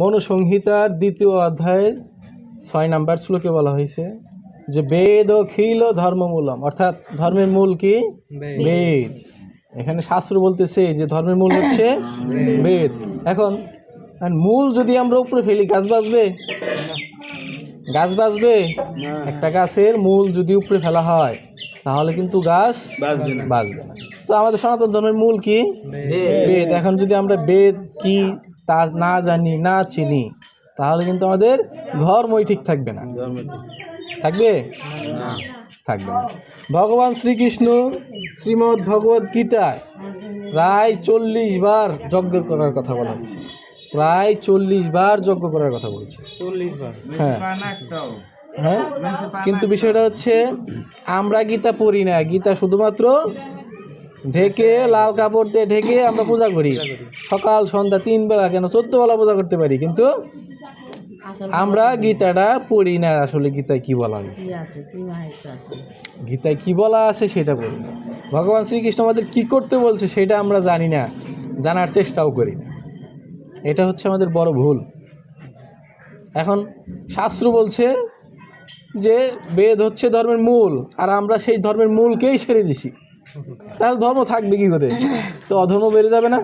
মনুসংহিতার ২য় অধ্যায়ের ৬ নম্বর শ্লোকে বলা হয়েছে যে বেদ অখিল ধর্মমূলম, অর্থাৎ ধর্মের মূল কি? বেদ। এখানে শাস্ত্র বলতেছে যে ধর্মের মূল হচ্ছে বেদ। এখন মূল যদি আমরা উপরে ফেলি গাছ বাঁচবে? গাছ বাঁচবে? একটা গাছের মূল যদি উপরে ফেলা হয় তাহলে কিন্তু গাছ বাঁচবে না। তো আমাদের সনাতন ধর্মের মূল কি? বেদ। এখন যদি আমরা বেদ কি তা না জানি, না চিনি, তাহলে কিন্তু আমাদের ধর্মই ঠিক থাকবে না। থাকবে? থাকবে না। ভগবান শ্রীকৃষ্ণ শ্রীমদ্ ভগবদ গীতায় প্রায় ৪০ বার যজ্ঞ করার কথা বলা হয়েছে। প্রায় ৪০ বার যজ্ঞ করার কথা বলছে। হ্যাঁ হ্যাঁ, কিন্তু বিষয়টা হচ্ছে আমরা গীতা পড়ি না। গীতা শুধুমাত্র ঢেকে, লাল কাপড় দিয়ে ঢেকে আমরা পূজা করি, সকাল সন্ধ্যা ৩ বেলা, কেন ১৪ বেলা পূজা করতে পারি, কিন্তু আমরা গীতাটা পড়ি না। আসলে গীতায় কি বলা হয়েছে, গীতায় কি বলা আছে সেটা পড়ি না। ভগবান শ্রীকৃষ্ণ আমাদের কি করতে বলছে সেটা আমরা জানি না, জানার চেষ্টাও করি না। এটা হচ্ছে আমাদের বড় ভুল। এখন শাস্ত্র বলছে যে বেদ হচ্ছে ধর্মের মূল, আর আমরা সেই ধর্মের মূলকেই ছেড়ে দিছি, তাহলে ধর্ম থাকবে কি করে? তো অধর্ম বেড়ে যাবে না?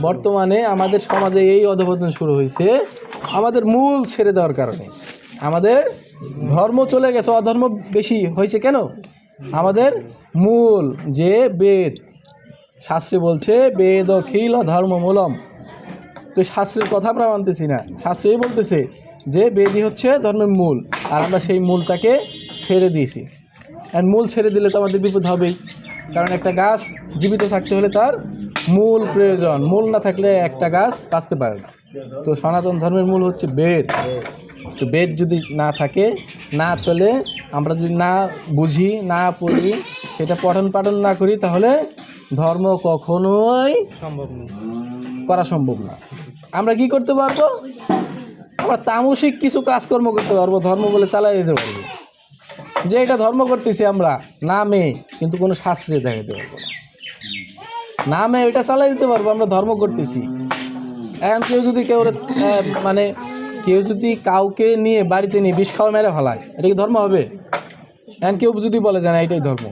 বর্তমানে আমাদের সমাজে এই অধঃপতন শুরু হয়েছে আমাদের মূল ছেড়ে দেওয়ার কারণে। আমাদের ধর্ম চলে গেছে, অধর্ম বেশি হয়েছে। কেন? আমাদের মূল যে বেদ, শাস্ত্রে বলছে বেদ অখিল ধর্মমূলম। তো শাস্ত্রের কথা আমরা মানতেছি না, শাস্ত্রেই বলতেছে যে বেদই হচ্ছে ধর্মের মূল, আর আমরা সেই মূলটাকে ছেড়ে দিয়েছি। আর মূল ছেড়ে দিলে তো আমাদের বিপদ হবেই, কারণ একটা গাছ জীবিত থাকতে হলে তার মূল প্রয়োজন। মূল না থাকলে একটা গাছ বাঁচতে পারে না। তো সনাতন ধর্মের মূল হচ্ছে বেদ। তো বেদ যদি না থাকে, না চলে, আমরা যদি না বুঝি, না পড়ি, সেটা পঠন পাঠন না করি, তাহলে ধর্ম কখনোই করা সম্ভব না। আমরা কি করতে পারবো? আমরা তামসিক কিছু কাজকর্ম করতে পারবো, ধর্ম বলে চালাই দিতে পারবো, যে এটা ধর্ম করতেছি আমরা নামে, কিন্তু কোনো শাস্ত্রে দেখাতে পারবো না। নামে এটা চালাই দিতে পারবো, আমরা ধর্ম করতেছি। এখন কেউ যদি কেউ যদি কাউকে নিয়ে বাড়িতে নিয়ে বিষ খাওয়া মেরে ফেলায়, এটা কি ধর্ম হবে? এখন কেউ যদি বলে যে না এটাই ধর্ম,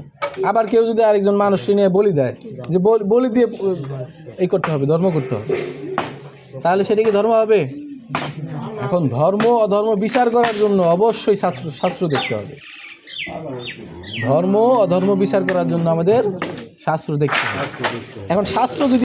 আবার কেউ যদি আরেকজন মানুষকে নিয়ে বলি দেয় যে বলি দিয়ে এই করতে হবে, ধর্ম করতে হবে, তাহলে সেটা কি ধর্ম হবে? এখন ধর্ম অধর্ম বিচার করার জন্য অবশ্যই শাস্ত্র দেখতে হবে। ধর্ম অধর্ম বিচার করার জন্য আমাদের শাস্ত্র দেখতে হবে। এখন শাস্ত্র যদি